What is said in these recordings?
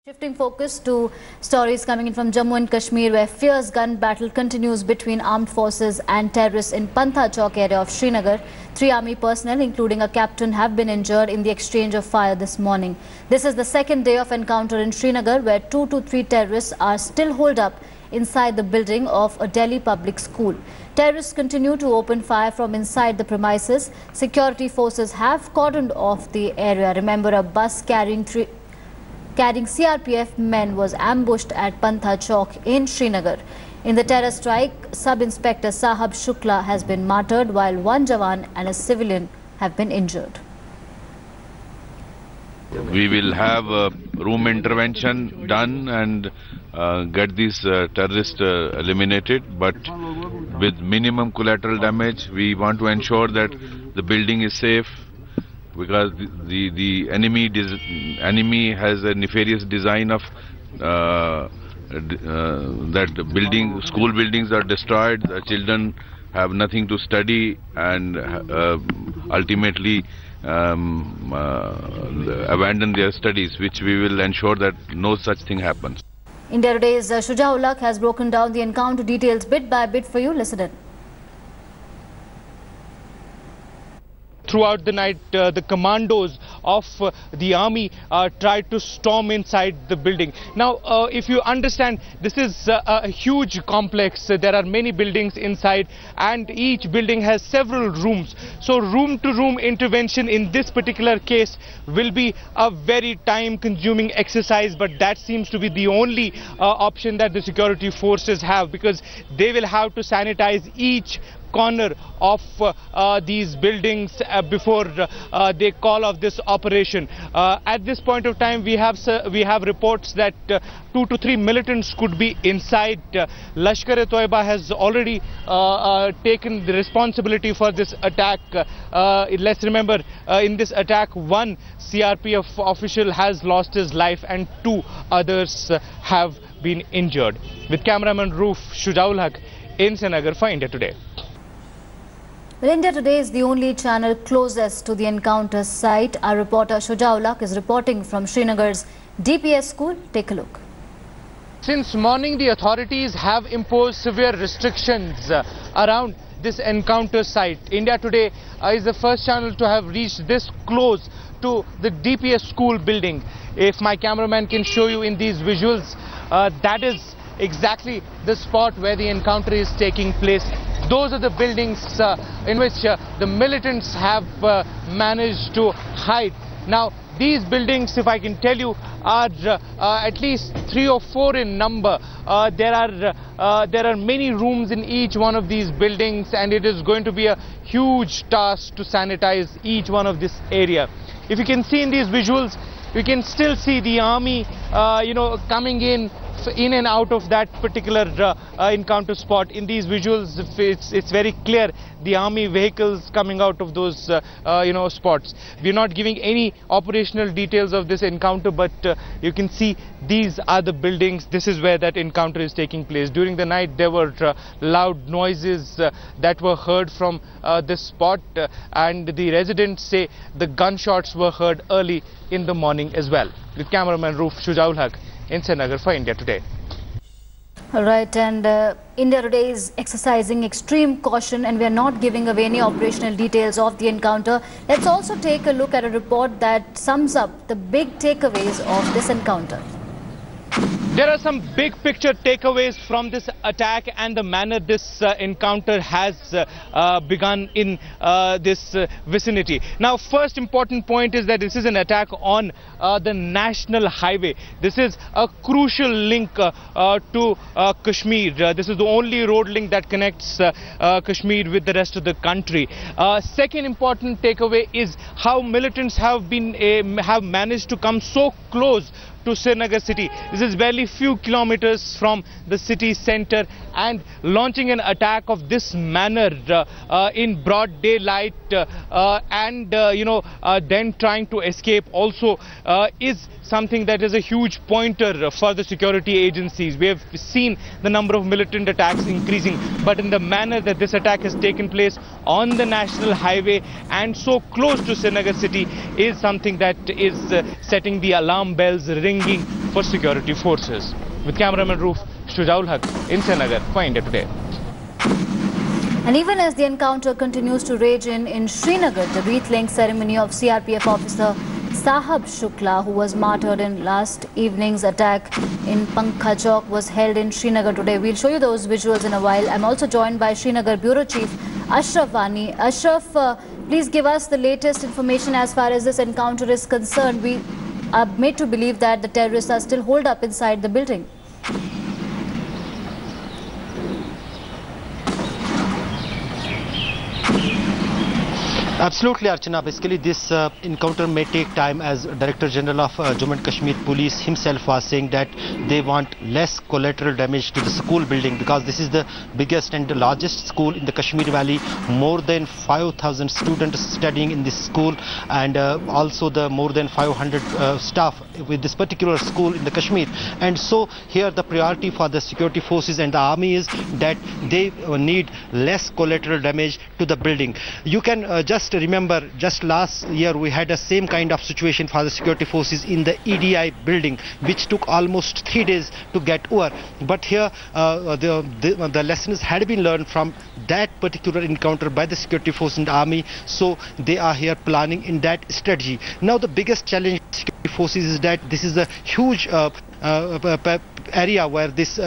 Shifting focus to stories coming in from Jammu and Kashmir, where fierce gun battle continues between armed forces and terrorists in Pantha Chowk area of Srinagar. 3 army personnel, including a captain, have been injured in the exchange of fire this morning. This is the second day of encounter in Srinagar, where 2 to 3 terrorists are still holed up inside the building of a Delhi public school. Terrorists continue to open fire from inside the premises. Security forces have cordoned off the area. Remember, a bus carrying CRPF men was ambushed at Pantha Chowk in Srinagar. In the terror strike, Sub-Inspector Sahab Shukla has been martyred, while 1 Jawan and a civilian have been injured. We will have a room intervention done and get these terrorists eliminated, but with minimum collateral damage. We want to ensure that the building is safe, because the enemy has a nefarious design of that school buildings are destroyed, the children have nothing to study, and ultimately abandon their studies, which we will ensure that no such thing happens. India Today's Shujaul Haq has broken down the encounter details bit by bit for you. Listen in. Throughout the night, the commandos of the army tried to storm inside the building. Now, if you understand, this is a huge complex. There are many buildings inside, and each building has several rooms. So room-to-room intervention in this particular case will be a very time-consuming exercise, but that seems to be the only option that the security forces have, because they will have to sanitize each corner of these buildings before they call off this operation. At this point of time, we have reports that 2 to 3 militants could be inside. Lashkar-e-Toiba has already taken the responsibility for this attack. Let's remember, in this attack, 1 CRPF official has lost his life and 2 others have been injured. With cameraman Roof, Shujaul Haq in Srinagar for India Today. Well, India Today is the only channel closest to the encounter site. Our reporter Shujaul Haq is reporting from Srinagar's DPS school. Take a look. Since morning, the authorities have imposed severe restrictions around this encounter site. India Today is the first channel to have reached this close to the DPS school building. If my cameraman can show you in these visuals, that is exactly the spot where the encounter is taking place. Those are the buildings in which the militants have managed to hide. Now, these buildings, if I can tell you, are at least 3 or 4 in number. There are many rooms in each one of these buildings, and it is going to be a huge task to sanitize each one of this area. If you can see in these visuals, you can still see the army, coming in and out of that particular encounter spot. In these visuals, it's very clear the army vehicles coming out of those spots. We're not giving any operational details of this encounter, but you can see these are the buildings. This is where that encounter is taking place. During the night, there were loud noises that were heard from this spot, and the residents say the gunshots were heard early in the morning as well. With cameraman Roof, Shujaul Haq in Srinagar for India Today. All right, and India Today is exercising extreme caution, and we are not giving away any operational details of the encounter. Let's also take a look at a report that sums up the big takeaways of this encounter. There are some big picture takeaways from this attack and the manner this encounter has begun in this vicinity. Now, first important point is that this is an attack on the national highway. This is a crucial link to Kashmir. This is the only road link that connects Kashmir with the rest of the country. Second important takeaway is how militants have managed to come so close to Srinagar city. This is barely few kilometers from the city center, and launching an attack of this manner in broad daylight and then trying to escape also is something that is a huge pointer for the security agencies. We have seen the number of militant attacks increasing, but in the manner that this attack has taken place on the national highway and so close to Srinagar city is something that is setting the alarm bells ringing for security forces. With cameraman Roof, Shujaul Haq in Srinagar for India Today. And even as the encounter continues to rage in Srinagar, the wreath-laying ceremony of CRPF officer Sahab Shukla, who was martyred in last evening's attack in Pankha Chowk, was held in Srinagar today. We'll show you those visuals in a while. I'm also joined by Srinagar Bureau Chief Ashraf Wani. Ashraf, please give us the latest information as far as this encounter is concerned. We are made to believe that the terrorists are still holed up inside the building. Absolutely, Archana. Basically, this encounter may take time, as Director General of Jammu and Kashmir Police himself was saying that they want less collateral damage to the school building, because this is the biggest and the largest school in the Kashmir Valley. More than 5,000 students studying in this school, and also the more than 500 staff with this particular school in the Kashmir. And so here the priority for the security forces and the army is that they need less collateral damage to the building. You can just remember, just last year we had the same kind of situation for the security forces in the EDI building, which took almost 3 days to get over. But here the lessons had been learned from that particular encounter by the security force and the army, so they are here planning in that strategy. Now the biggest challenge security forces is that this is a huge area where this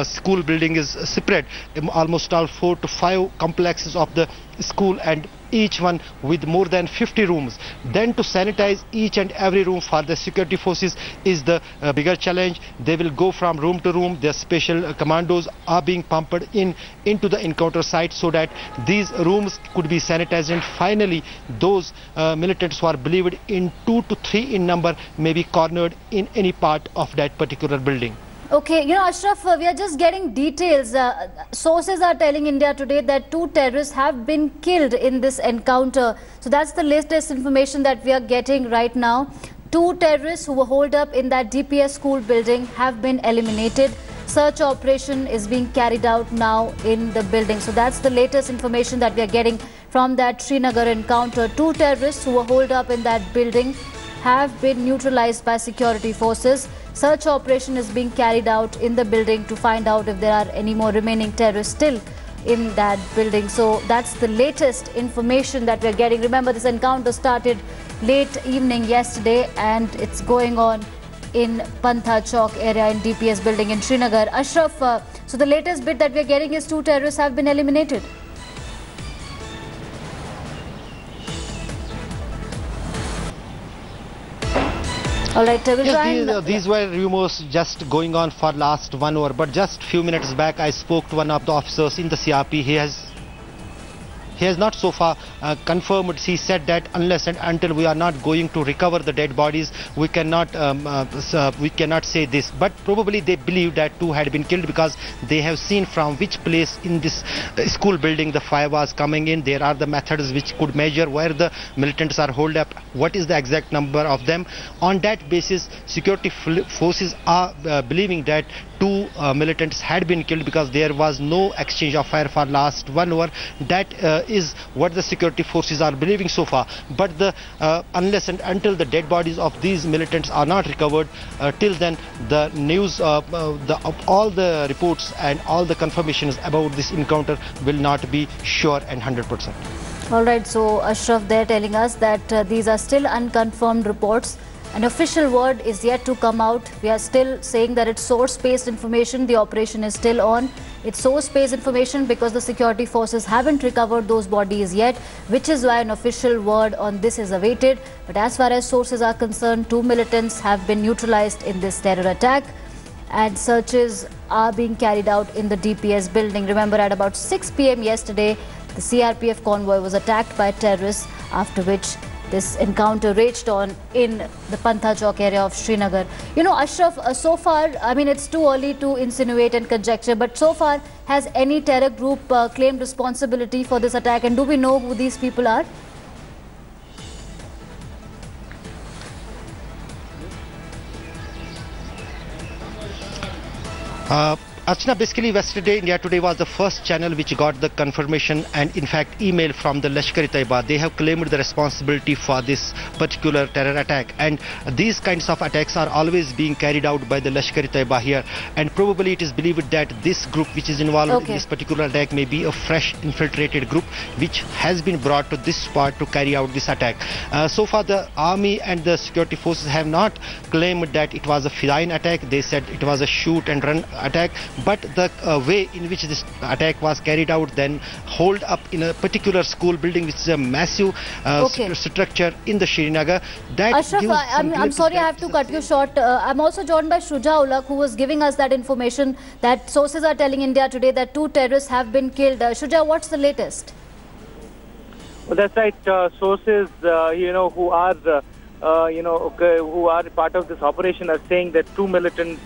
school building is spread, almost all 4 to 5 complexes of the school, and each one with more than 50 rooms. Then to sanitize each and every room for the security forces is the bigger challenge. They will go from room to room. Their special commandos are being pumped into the encounter site so that these rooms could be sanitized, and finally those militants who are believed in 2 to 3 in number may be cornered in any part of that particular building. Okay, you know, Ashraf, we are just getting details. Sources are telling India Today that 2 terrorists have been killed in this encounter. So that's the latest information that we are getting right now. 2 terrorists who were holed up in that DPS school building have been eliminated. Search operation is being carried out now in the building. So that's the latest information that we are getting from that Srinagar encounter. 2 terrorists who were holed up in that building have been neutralized by security forces. Search operation is being carried out in the building to find out if there are any more remaining terrorists still in that building. So that's the latest information that we're getting. Remember, this encounter started late evening yesterday and it's going on in Pantha Chowk area in DPS building in Srinagar. Ashraf, so the latest bit that we're getting is 2 terrorists have been eliminated. All right, we'll try and... These were rumors just going on for last 1 hour, but just few minutes back I spoke to one of the officers in the CRP. He has not so far confirmed. He said that unless and until we are not going to recover the dead bodies, we cannot say this. But probably they believe that 2 had been killed because they have seen from which place in this school building the fire was coming in. There are the methods which could measure where the militants are holed up, what is the exact number of them. On that basis, security forces are believing that 2 militants had been killed because there was no exchange of fire for last 1 hour. That is what the security forces are believing so far. But unless and until the dead bodies of these militants are not recovered, till then the news, all the reports and all the confirmations about this encounter will not be sure and 100%. All right, so Ashraf, they're telling us that these are still unconfirmed reports. An official word is yet to come out. We are still saying that it's source-based information. The operation is still on. It's source-based information because the security forces haven't recovered those bodies yet, which is why an official word on this is awaited. But as far as sources are concerned, 2 militants have been neutralized in this terror attack, and searches are being carried out in the DPS building. Remember, at about 6 p.m. yesterday, the CRPF convoy was attacked by terrorists, after which this encounter raged on in the Pantha Chowk area of Srinagar. You know, Ashraf, so far, I mean, it's too early to insinuate and conjecture, but so far, has any terror group claimed responsibility for this attack, and do we know who these people are? Archana, basically yesterday, India Today was the first channel which got the confirmation and in fact email from the Lashkar-e-Taiba. They have claimed the responsibility for this particular terror attack, and these kinds of attacks are always being carried out by the Lashkar-e-Taiba here, and probably it is believed that this group which is involved in this particular attack may be a fresh infiltrated group which has been brought to this spot to carry out this attack. So far the army and the security forces have not claimed that it was a feline attack. They said it was a shoot and run attack. But the way in which this attack was carried out then hold up in a particular school building, which is a massive structure in the Srinagar. That Ashraf, I'm sorry, I have to cut you short. I'm also joined by Shuja Ulaq, who was giving us that information that sources are telling India Today that 2 terrorists have been killed. Shuja, what's the latest? Well, that's right. Sources, who are, who are part of this operation are saying that 2 militants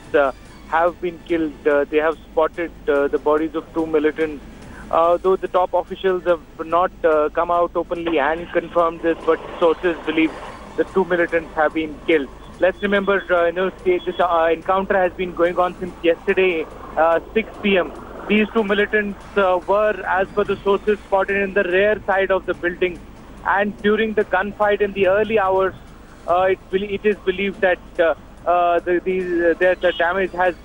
have been killed. They have spotted the bodies of 2 militants. Though the top officials have not come out openly and confirmed this, but sources believe the 2 militants have been killed. Let's remember, this encounter has been going on since yesterday, 6 p.m. These 2 militants were, as per the sources, spotted in the rear side of the building. And during the gunfight in the early hours, it is believed that the damage has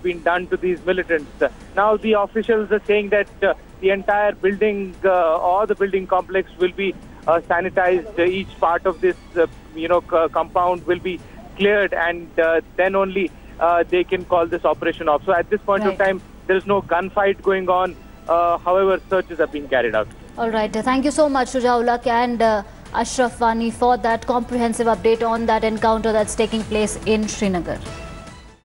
been done to these militants. Now the officials are saying that the entire building or the building complex will be sanitized. Each part of this compound will be cleared, and then only they can call this operation off. So at this point of time, there is no gunfight going on. However, searches are being carried out. All right. Thank you so much, Shuja Ulaq and Ashraf Wani, for that comprehensive update on that encounter that's taking place in Srinagar.